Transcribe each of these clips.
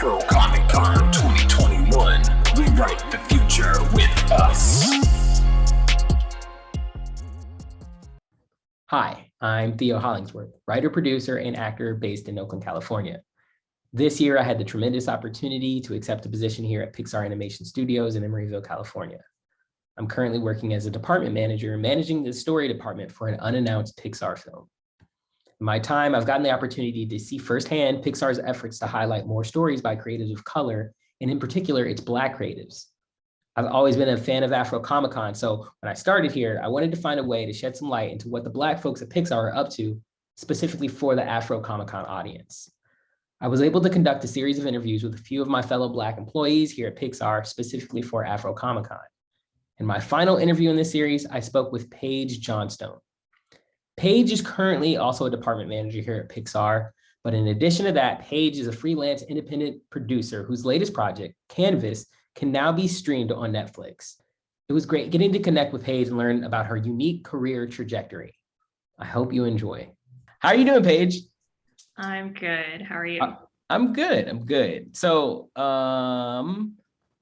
Afro Comic Con 2021. Rewrite the future with us. Hi, I'm Theo Hollingsworth, writer, producer, and actor based in Oakland, California. This year, I had the tremendous opportunity to accept a position here at Pixar Animation Studios in Emeryville, California. I'm currently working as a department manager, managing the story department for an unannounced Pixar film. In my time, I've gotten the opportunity to see firsthand Pixar's efforts to highlight more stories by creatives of color, and in particular, its Black creatives. I've always been a fan of Afro Comic Con, so when I started here, I wanted to find a way to shed some light into what the Black folks at Pixar are up to, specifically for the Afro Comic Con audience. I was able to conduct a series of interviews with a few of my fellow Black employees here at Pixar, specifically for Afro Comic Con. In my final interview in this series, I spoke with Paige Johnstone. Paige is currently also a department manager here at Pixar, but in addition to that, Paige is a freelance independent producer whose latest project, Canvas, can now be streamed on Netflix. It was great getting to connect with Paige and learn about her unique career trajectory. I hope you enjoy. How are you doing, Paige? I'm good. How are you? I'm good. So,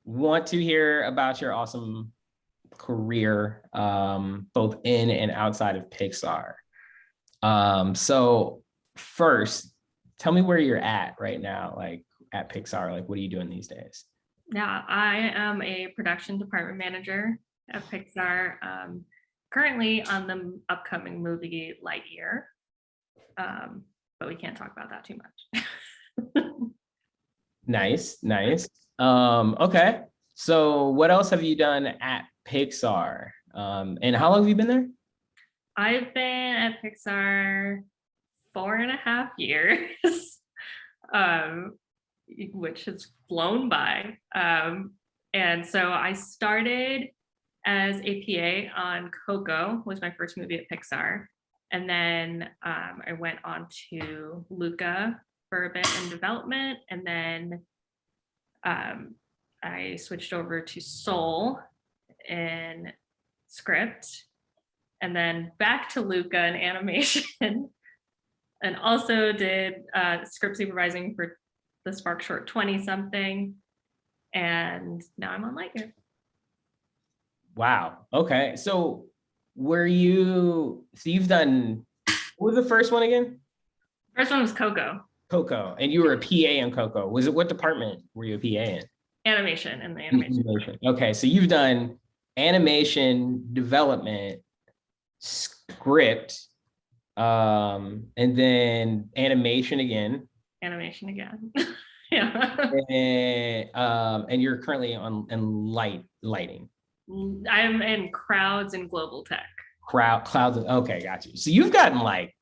want to hear about your awesome career, both in and outside of Pixar. So first, tell me where you're at right now, like at Pixar, like what are you doing these days? Yeah, I am a production department manager at Pixar, currently on the upcoming movie Lightyear, but we can't talk about that too much. Nice. Okay, so what else have you done at Pixar? And how long have you been there? I've been at Pixar 4.5 years, which has flown by. And so I started as a PA on Coco, was my first movie at Pixar. And then I went on to Luca for a bit in development. And then I switched over to Soul in script. And then back to Luca in animation. And also did script supervising for the Spark Short 20-something. And now I'm on Lightyear. Wow. Okay. So you've done, what was the first one again? First one was Coco. Coco. And you were a PA on Coco. What department were you a PA in? Animation, in the animation. Okay. So you've done animation, development, script, and then animation again. Yeah. And you're currently in lighting. I'm in crowds and global tech. Clouds. Okay, got you. So you've gotten like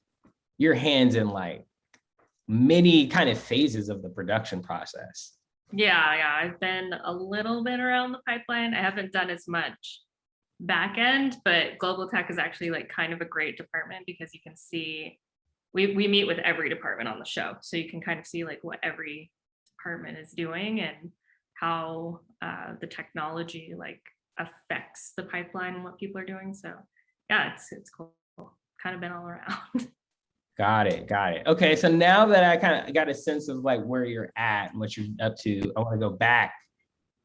your hands in like many kind of phases of the production process. Yeah. I've been a little bit around the pipeline. I haven't done as much back end, but global tech is actually like kind of a great department because you can see, we meet with every department on the show. So you can kind of see like what every department is doing and how the technology like affects the pipeline and what people are doing. So yeah, it's cool. Kind of been all around. Got it. Okay, so now that I kind of got a sense of like where you're at and what you're up to, I want to go back.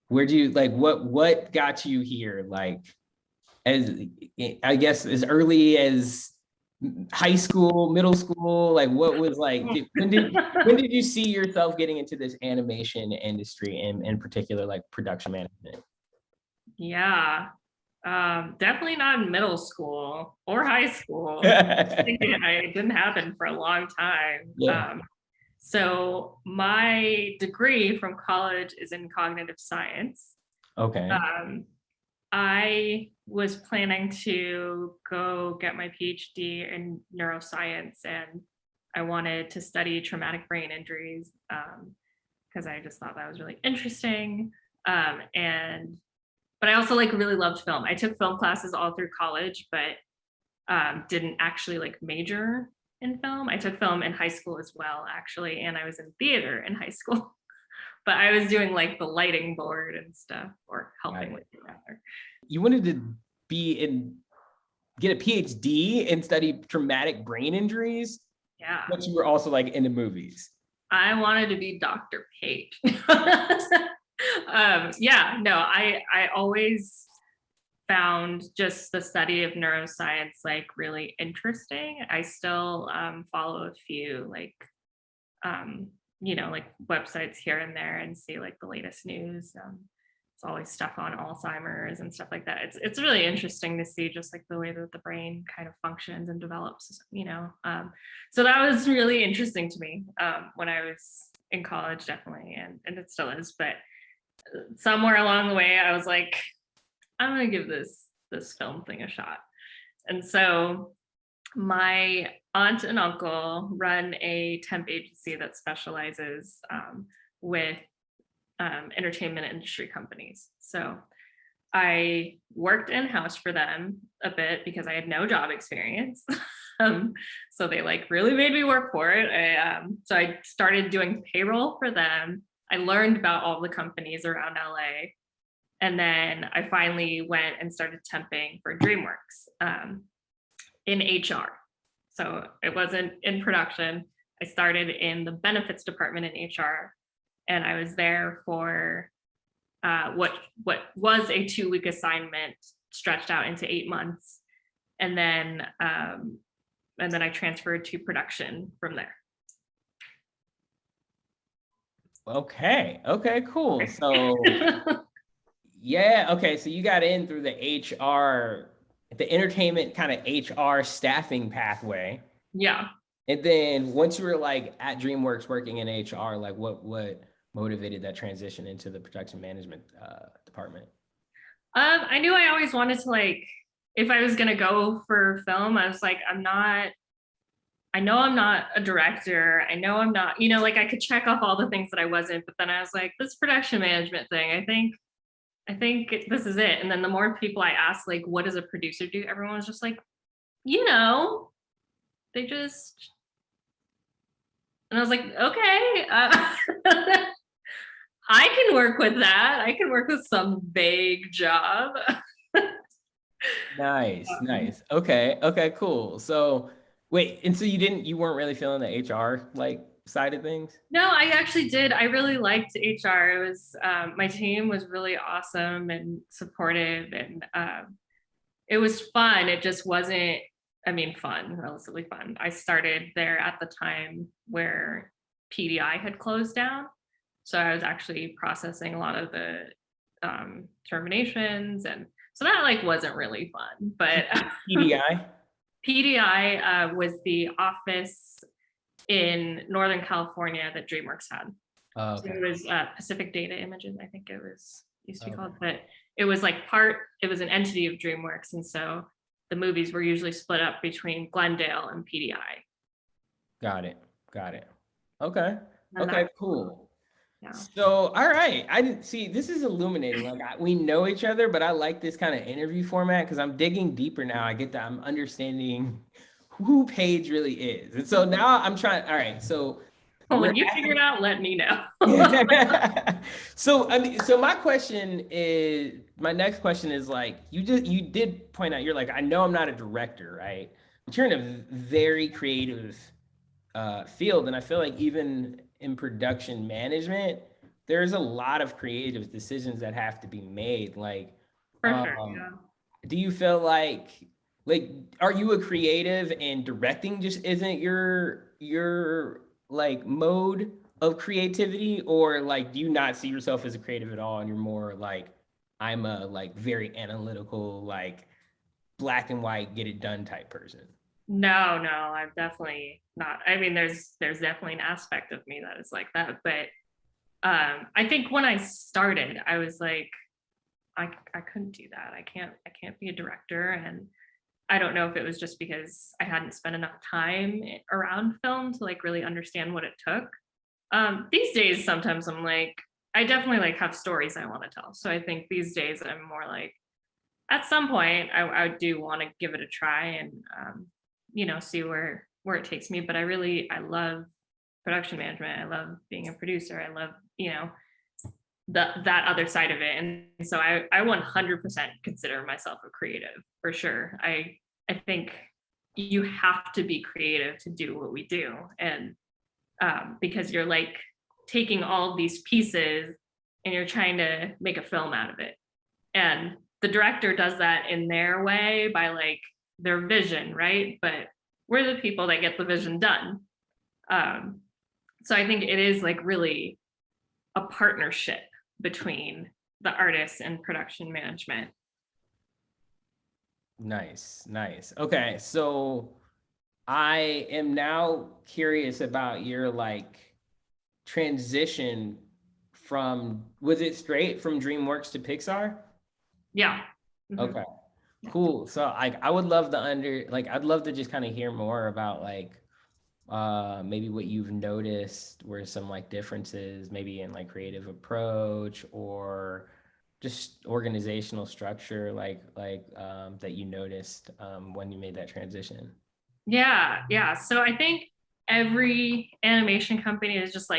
Where do you like what got you here? Like, as I guess as early as high school, middle school, like what was like, when did you see yourself getting into this animation industry and in particular like production management? Yeah, definitely not in middle school or high school. It didn't happen for a long time. Yeah. So my degree from college is in cognitive science. Okay. I was planning to go get my PhD in neuroscience, and I wanted to study traumatic brain injuries because I just thought that was really interesting. But I also like really loved film. I took film classes all through college, but didn't actually like major in film. I took film in high school as well, actually, and I was in theater in high school. But I was doing like the lighting board and stuff, or helping with it rather. You wanted to get a PhD and study traumatic brain injuries? Yeah. But you were also like into movies. I wanted to be Dr. Paige. Yeah, no, I always found just the study of neuroscience like really interesting. I still follow a few like like websites here and there and see like the latest news. It's always stuff on Alzheimer's and stuff like that. It's really interesting to see just like the way that the brain kind of functions and develops. So that was really interesting to me when I was in college, definitely, and it still is. But somewhere along the way, I was like, I'm gonna give this film thing a shot. And so my aunt and uncle run a temp agency that specializes with entertainment industry companies. So I worked in-house for them a bit because I had no job experience. So they like really made me work for it. So I started doing payroll for them. I learned about all the companies around LA. And then I finally went and started temping for Dreamworks in HR. So it wasn't in production. I started in the benefits department in HR, and I was there for what was a 2-week assignment stretched out into 8 months, and then I transferred to production from there. Okay, cool. So yeah, okay, so you got in through the HR, the entertainment kind of HR staffing pathway. Yeah. And then once you were like at DreamWorks working in HR, like what motivated that transition into the production management department? I knew I always wanted to like, if I was gonna go for film, I was like, I know I'm not a director. I know I'm not, like I could check off all the things that I wasn't, but then I was like, this production management thing, I think this is it. And then the more people I asked, like, what does a producer do? Everyone was just like, they just, and I was like, okay, I can work with that. I can work with some vague job. Nice. Okay, cool. So wait, and so you weren't really feeling the HR like side of things? No, I actually did. I really liked HR. It was my team was really awesome and supportive, and it was fun. It just wasn't, fun, relatively fun. I started there at the time where PDI had closed down. So I was actually processing a lot of the terminations, and so that like wasn't really fun. But PDI was the office in Northern California that Dreamworks had. Oh, okay. So it was Pacific Data Images, I think it was used to be called, but it was like it was an entity of Dreamworks, and so the movies were usually split up between Glendale and PDI. Got it. Okay. And okay, cool. Yeah. So, all right. I didn't see, this is illuminating. Like we know each other, but I like this kind of interview format because I'm digging deeper now. I get that I'm understanding who Paige really is. And so now I'm trying, all right. So when you figure it out, let me know. So, my next question is like, you did point out, you're like, I know I'm not a director, right? But you're in a very creative field. And I feel like even in production management, there's a lot of creative decisions that have to be made. Like, For sure, yeah. Do you feel like, are you a creative and directing just isn't your like mode of creativity, or like do you not see yourself as a creative at all and you're more like, I'm a like very analytical, like black and white, get it done type person? No, I'm definitely not. There's definitely an aspect of me that is like that, but I think when I started, I was like, I couldn't do that. I can't be a director. And I don't know if it was just because I hadn't spent enough time around film to like really understand what it took. These days, sometimes I'm like, I definitely like have stories I want to tell. So I think these days I'm more like, at some point I do want to give it a try and, see where it takes me. But I love production management. I love being a producer. I love, that other side of it. And so I 100% consider myself a creative for sure. I think you have to be creative to do what we do. And because you're like taking all of these pieces and you're trying to make a film out of it. And the director does that in their way by like their vision, right? But we're the people that get the vision done. So I think it is like really a partnership between the artists and production management. Nice. Okay, so I am now curious about your like transition from, was it straight from DreamWorks to Pixar? Yeah. Mhm. Okay, cool. So I would love to I'd love to just kind of hear more about like maybe what you've noticed were some like differences maybe in like creative approach or just organizational structure that you noticed when you made that transition. Yeah. So I think every animation company is just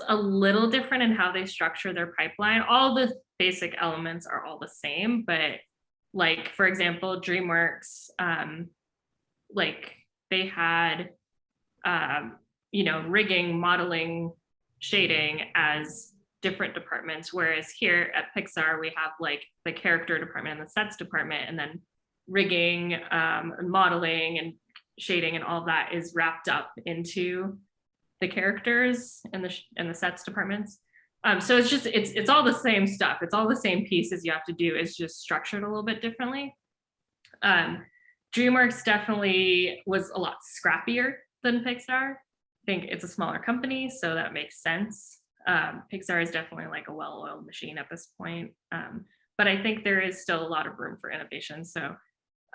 a little different in how they structure their pipeline. All the basic elements are all the same, but like for example, DreamWorks, like they had rigging, modeling, shading as different departments, whereas here at Pixar we have like the character department and the sets department, and then rigging, modeling and shading and all that is wrapped up into the characters and the sets departments. So it's all the same stuff. It's all the same pieces you have to do. It's just structured a little bit differently. DreamWorks definitely was a lot scrappier than Pixar. I think it's a smaller company, so that makes sense. Pixar is definitely like a well-oiled machine at this point. But I think there is still a lot of room for innovation. So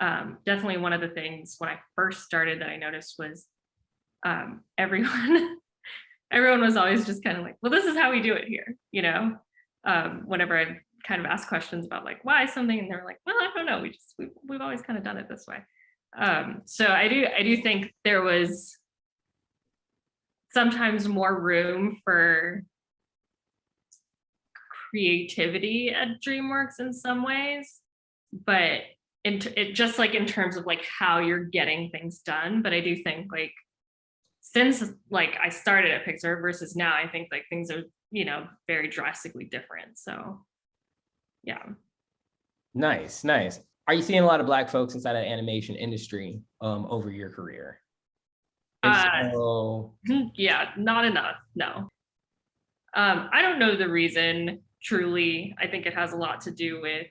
definitely one of the things when I first started that I noticed was everyone was always just kind of like, well, this is how we do it here, whenever I kind of ask questions about like why something, and they're like, well, I don't know, we've always kind of done it this way. So I do think there was sometimes more room for creativity at DreamWorks in some ways, but it just like in terms of like how you're getting things done. But I do think like since like I started at Pixar versus now, I think like things are very drastically different. So yeah. Nice. Are you seeing a lot of Black folks inside of the animation industry over your career? Yeah, not enough. No. I don't know the reason truly. I think it has a lot to do with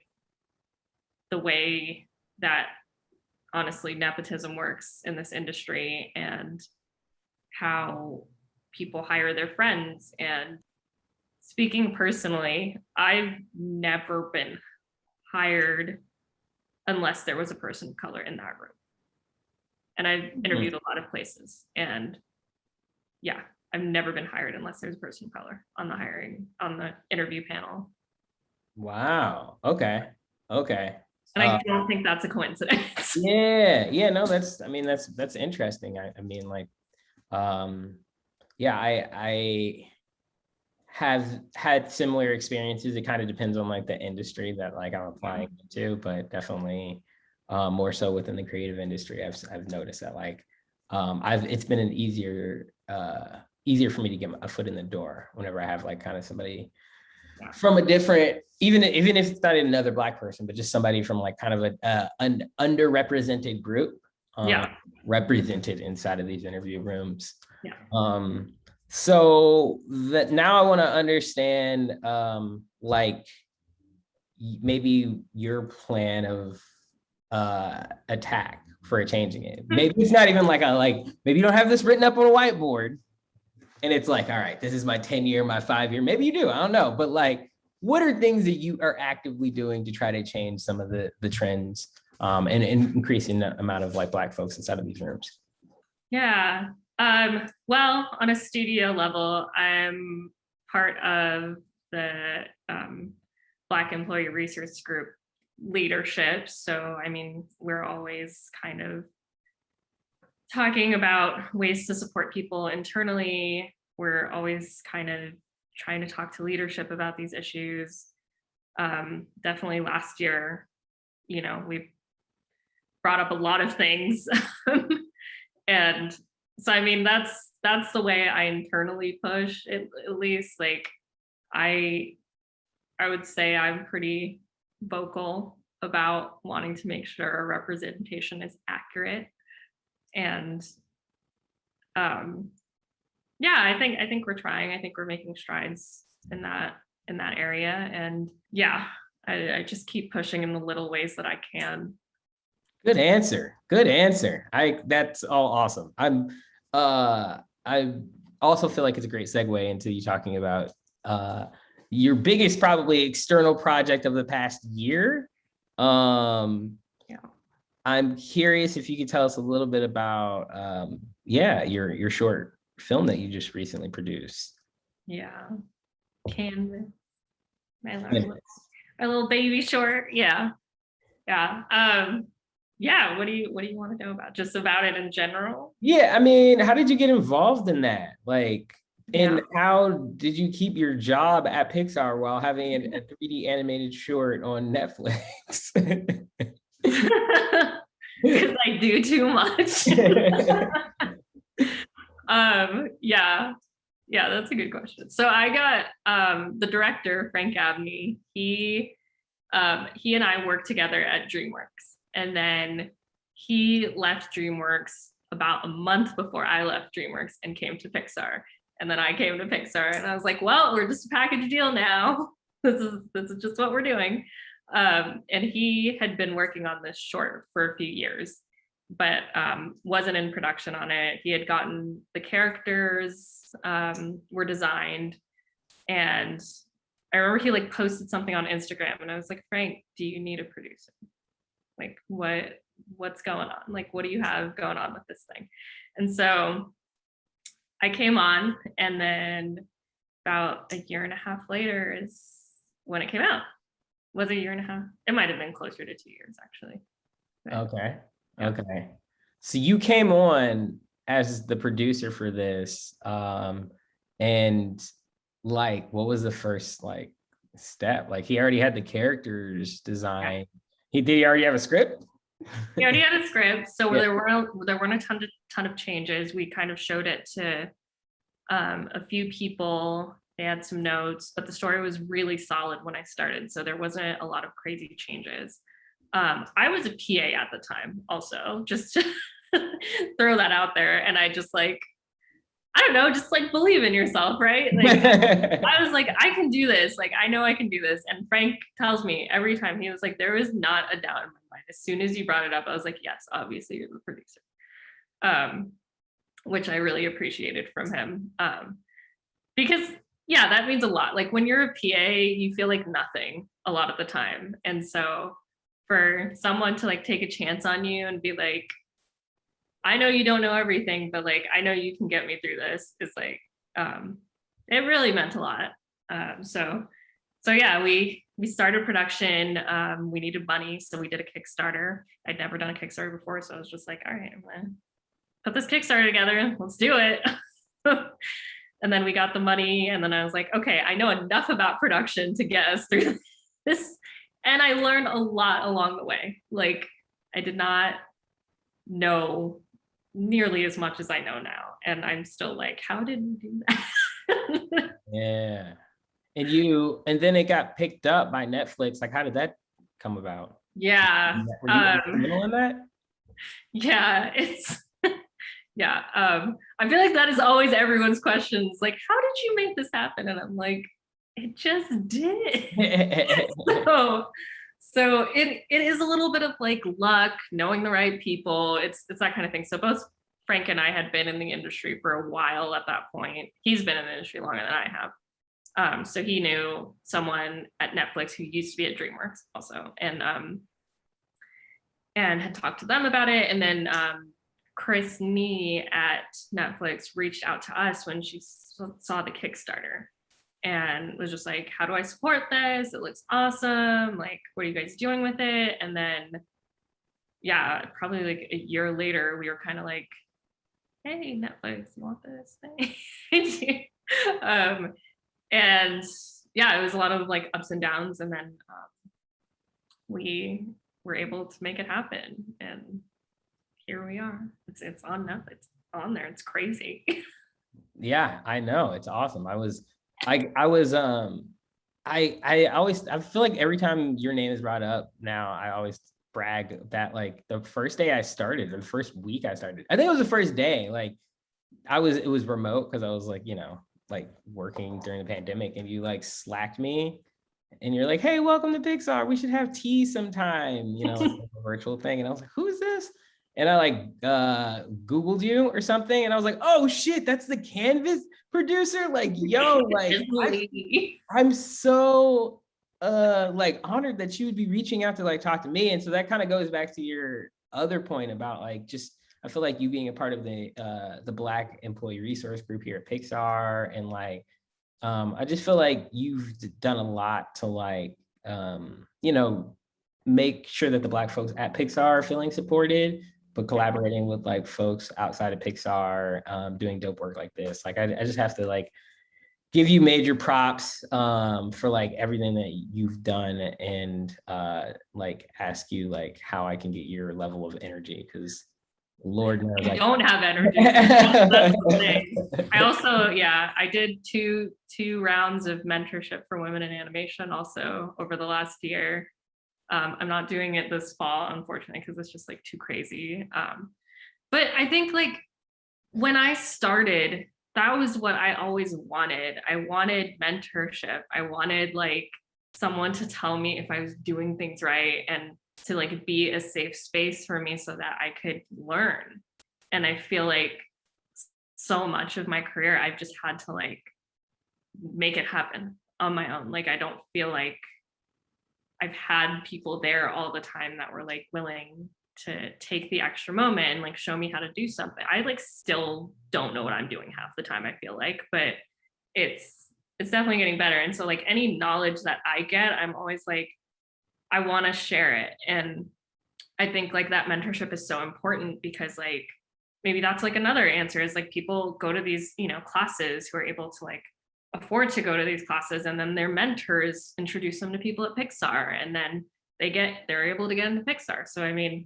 the way that honestly nepotism works in this industry and how people hire their friends. And speaking personally, I've never been hired unless there was a person of color in that room. And I've interviewed a lot of places, and yeah, I've never been hired unless there's a person of color on the interview panel. Wow. Okay. And I don't think that's a coincidence. Yeah. No, that's interesting. I have had similar experiences. It kind of depends on like the industry that like I'm applying to, but definitely more so within the creative industry. I've noticed that like it's been easier for me to get a foot in the door whenever I have like kind of somebody from a different, even if it's not another Black person, but just somebody from like kind of an underrepresented group represented inside of these interview rooms. So that now I want to understand like maybe your plan of attack for changing it. Maybe it's not even maybe you don't have this written up on a whiteboard and it's like, all right, this is my 10-year, my 5-year. Maybe you do, I don't know. But like, what are things that you are actively doing to try to change some of the trends and increasing the amount of like Black folks inside of these rooms? Yeah. Well, on a studio level, I'm part of the Black Employee Resource Group leadership. So, I mean, we're always kind of talking about ways to support people internally. We're always kind of trying to talk to leadership about these issues. Definitely last year, we brought up a lot of things. And so, I mean, that's that's the way I internally push it, at least. Like I would say I'm pretty vocal about wanting to make sure our representation is accurate. And yeah, I think we're trying. I think we're making strides in that area. And yeah, I just keep pushing in the little ways that I can. Good answer. Good answer. That's all awesome. I also feel like it's a great segue into you talking about your biggest probably external project of the past year. Yeah. I'm curious if you could tell us a little bit about your short film that you just recently produced. Yeah. Canvas. My little baby short. Yeah. Yeah. Yeah, what do you want to know about? Just about it in general? Yeah, I mean, how did you get involved in that? Like, and Yeah. how did you keep your job at Pixar while having a 3D animated short on Netflix? Because I do too much. Yeah. Yeah, that's a good question. So I got the director, Frank Abney, he and I worked together at Dreamworks. And then he left Dreamworks about a month before I left Dreamworks and came to Pixar. And then I came to Pixar and I was like, well, we're just a package deal now. This is just what we're doing. And he had been working on this short for a few years, but wasn't in production on it. He had gotten the characters were designed, and I remember he like posted something on Instagram and I was like, Frank, do you need a producer? Like what's going on? Like, what do you have going on with this thing? And so I came on, and then about a year and a half later is when it came out. Was it a year and a half? It might have been closer to 2 years actually. But, Okay. yeah. Okay. So you came on as the producer for this. And like, what was the first like step? Like he already had the characters designed. Yeah. Did he already have a script? He already had a script. So Yeah. there weren't a ton of changes. We kind of showed it to a few people. They had some notes, but the story was really solid when I started. So there wasn't a lot of crazy changes. I was a PA at the time also, just to throw that out there. And I just like, I don't know, just like believe in yourself, right? Like I was like, I can do this. Like, I know I can do this. And Frank tells me every time, he was like, there is not a doubt in my mind. As soon as you brought it up, I was like, yes, obviously you're the producer. Which I really appreciated from him. Because yeah, that means a lot. Like when you're a PA, you feel like nothing a lot of the time. And so for someone to like take a chance on you and be like, I know you don't know everything, but like, I know you can get me through this, is like, it really meant a lot. So yeah, we started production. We needed money, so we did a Kickstarter. I'd never done a Kickstarter before, so I was just like, all right, I'm gonna put this Kickstarter together. Let's do it. And then we got the money, and then I was like, okay, I know enough about production to get us through this. And I learned a lot along the way. Like I did not know nearly as much as I know now. And I'm still like, how did we do that? Yeah. And then it got picked up by Netflix. Like, how did that come about? Yeah. Were you instrumental in that? Yeah, it's yeah. I feel like that is always everyone's questions. Like, how did you make this happen? And I'm like, it just did. So it is a little bit of like luck, knowing the right people. It's that kind of thing. So both Frank and I had been in the industry for a while at that point. He's been in the industry longer than I have. So he knew someone at Netflix who used to be at Dreamworks also, and had talked to them about it. And then Chris Nee at Netflix reached out to us when she saw the Kickstarter and was just like, how do I support this? It looks awesome. Like, what are you guys doing with it? And then, yeah, probably like a year later, we were kind of like, hey, Netflix, you want this thing? And yeah, it was a lot of like ups and downs. And then we were able to make it happen. And here we are. It's on Netflix, on there. It's crazy. Yeah, I know. It's awesome. I always, I feel like every time your name is brought up now, I always brag that like the first day I started, or the first week I started, I think it was the first day, like it was remote because I was like, like working during the pandemic, and you like slacked me and you're like, hey, welcome to Pixar. We should have tea sometime, like a virtual thing. And I was like, who's this? And I like Googled you or something. And I was like, oh shit, that's the Canvas producer. Like, yo, like I'm so like honored that you would be reaching out to like talk to me. And so that kind of goes back to your other point about like just I feel like you being a part of the Black employee resource group here at Pixar, and like I just feel like you've done a lot to like make sure that the Black folks at Pixar are feeling supported, but collaborating with like folks outside of Pixar, doing dope work like this. Like I just have to like give you major props for like everything that you've done, and like ask you like how I can get your level of energy, because Lord knows I don't have energy. That's the thing. I also, I did two rounds of mentorship for women in animation also over the last year. I'm not doing it this fall, unfortunately, because it's just like too crazy. But I think like when I started, that was what I always wanted. I wanted mentorship. I wanted like someone to tell me if I was doing things right, and to like be a safe space for me so that I could learn. And I feel like so much of my career, I've just had to like make it happen on my own. Like, I don't feel like I've had people there all the time that were like willing to take the extra moment and like show me how to do something. I like still don't know what I'm doing half the time, I feel like, but it's definitely getting better. And so like any knowledge that I get, I'm always like, I want to share it. And I think like that mentorship is so important, because like maybe that's like another answer is like people go to these, classes who are able to like afford to go to these classes, and then their mentors introduce them to people at Pixar, and then they're able to get into Pixar. So I mean,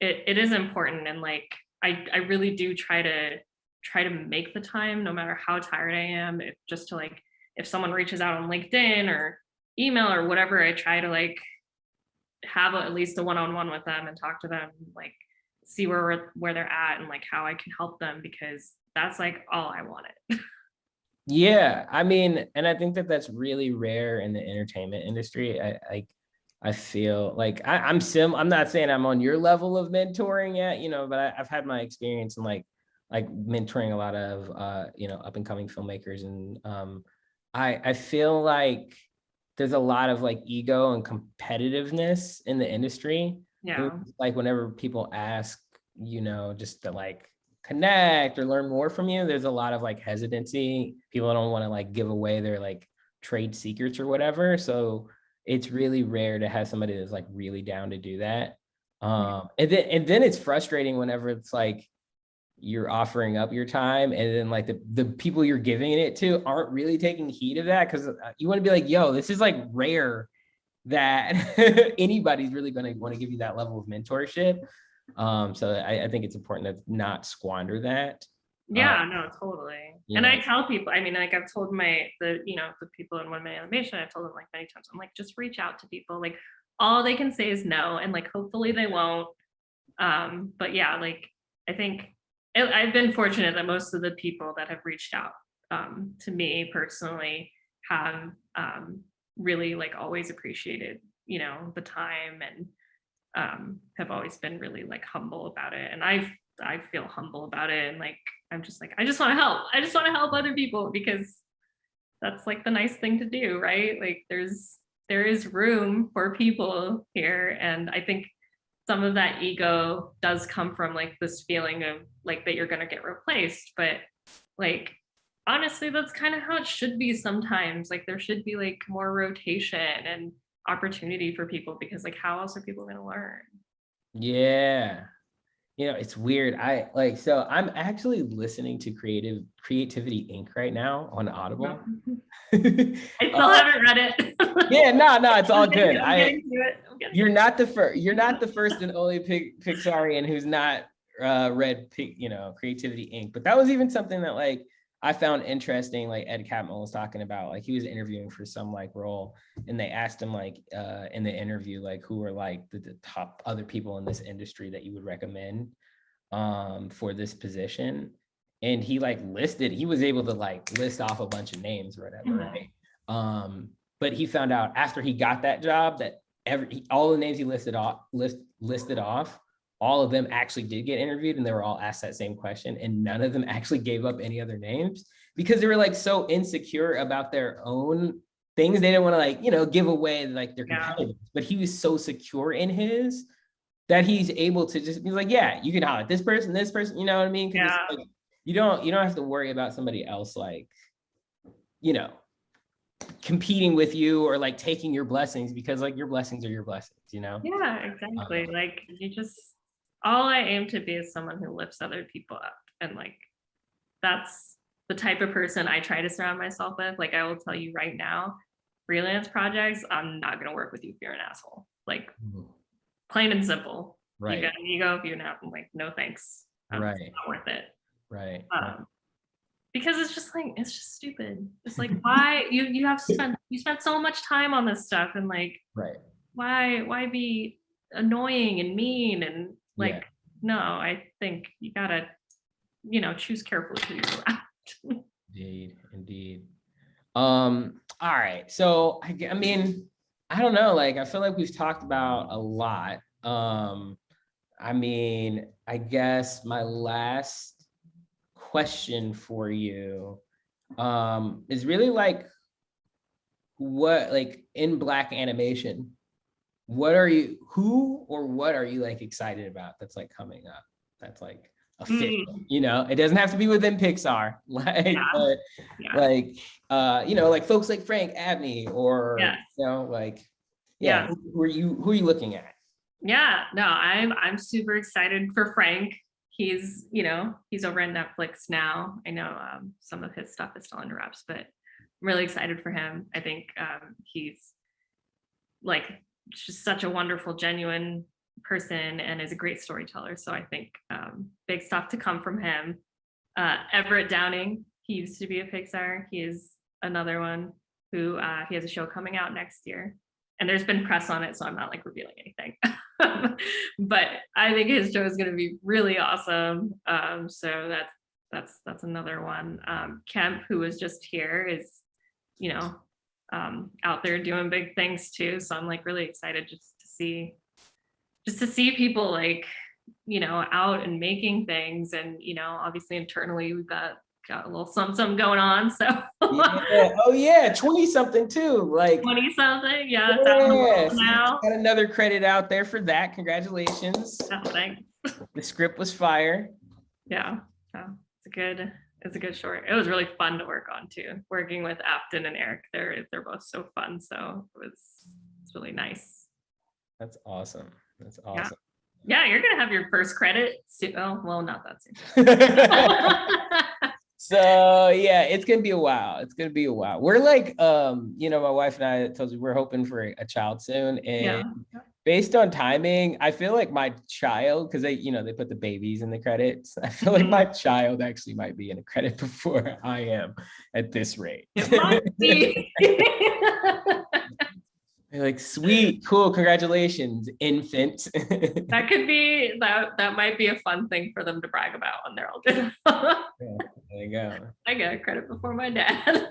it is important. And like I really do try to make the time, no matter how tired I am, just to like, if someone reaches out on LinkedIn or email or whatever, I try to like have at least a one-on-one with them and talk to them, like see where they're at and like how I can help them, because that's like all I wanted. Yeah, I mean, and I think that that's really rare in the entertainment industry. I feel like I'm not saying I'm on your level of mentoring yet, but I've had my experience in like mentoring a lot of up and coming filmmakers, and I feel like there's a lot of like ego and competitiveness in the industry. Yeah. Like whenever people ask, just to like connect or learn more from you, there's a lot of like hesitancy. People don't want to like give away their like trade secrets or whatever. So it's really rare to have somebody that's like really down to do that. And then it's frustrating whenever it's like you're offering up your time, and then like the people you're giving it to aren't really taking heed of that, because you want to be like, yo, this is like rare that anybody's really going to want to give you that level of mentorship. So I think it's important to not squander that. Yeah, no, totally. And I tell people, I mean, like I've told the people in women animation, I've told them like many times, I'm like, just reach out to people. Like all they can say is no, and like hopefully they won't. But yeah, like I think I've been fortunate that most of the people that have reached out to me personally have really like always appreciated, the time, and have always been really like humble about it. And I feel humble about it. And like, I'm just like, I just want to help. I just want to help other people, because that's like the nice thing to do, right? Like there is room for people here. And I think some of that ego does come from like this feeling of like that you're going to get replaced. But like, honestly, that's kind of how it should be sometimes. Like there should be like more rotation and opportunity for people, because like how else are people going to learn? Yeah. It's weird. So I'm actually listening to Creativity Inc. right now on Audible. I still haven't read it. Yeah, no, it's all good. I'm getting to it. You're not the first and only Pixarian who's not read Creativity Inc. But that was even something that like I found interesting, like Ed Catmull was talking about, like he was interviewing for some like role, and they asked him like in the interview, like who are like the top other people in this industry that you would recommend for this position. And he like he was able to like list off a bunch of names or whatever, right? But he found out after he got that job that all the names he listed off, all of them actually did get interviewed, and they were all asked that same question, and none of them actually gave up any other names because they were like so insecure about their own things. They didn't want to like, you know, give away like their competitors, but he was so secure in his that he's able to just be like, yeah, you can holler at this person, you know what I mean? Because like, you don't have to worry about somebody else like, you know, competing with you or like taking your blessings, because like your blessings are your blessings, you know? Yeah, exactly. Like all I aim to be is someone who lifts other people up. And like, that's the type of person I try to surround myself with. Like, I will tell you right now, freelance projects, I'm not going to work with you if you're an asshole. Like, plain and simple. Right. You got an ego if you're not, I'm like, no thanks. It's not worth it. Right. Because it's just stupid. It's like, why you spent so much time on this stuff, and like, why be annoying and mean and like, no, I think you gotta, you know, choose carefully who you're around. Indeed. All right. So I mean, I don't know, like I feel like we've talked about a lot. I mean, I guess my last question for you is really like, what, like in Black animation, what are you like excited about that's like coming up, that's like official? You know, it doesn't have to be within Pixar, like but like you know, like folks like Frank Abney or you know, like who are you looking at? No, I'm super excited for Frank. He's, you know, he's over at Netflix now. I know some of his stuff is still under wraps, but I'm really excited for him. I think he's like just such a wonderful, genuine person and is a great storyteller. So I think big stuff to come from him. Everett Downing, he used to be at Pixar. He is another one who he has a show coming out next year. And there's been press on it, so I'm not like revealing anything. But I think his show is going to be really awesome. So that's another one. Kemp, who was just here, is, you know, out there doing big things too. So I'm like really excited just to see people like, you know, out and making things. And, you know, obviously internally we've got a little something going on. So oh yeah, 20 something too, like 20 something. Yeah, it's out in the world now. Got another credit out there for that. Congratulations. Oh, thanks. The script was fire. Yeah, it's a good short. It was really fun to work on too. Working with Afton and Eric, they're both so fun. So it's really nice. That's awesome. Yeah, you're gonna have your first credit soon. Oh, well, not that soon. So yeah, it's gonna be a while. We're like, you know, my wife and I told you we're hoping for a child soon, and based on timing, I feel like my child, because they put the babies in the credits. I feel like my child actually might be in a credit before I am at this rate. It might be. They're like, sweet, cool, congratulations, infant. That might be a fun thing for them to brag about when they're older. There you go. I got credit before my dad.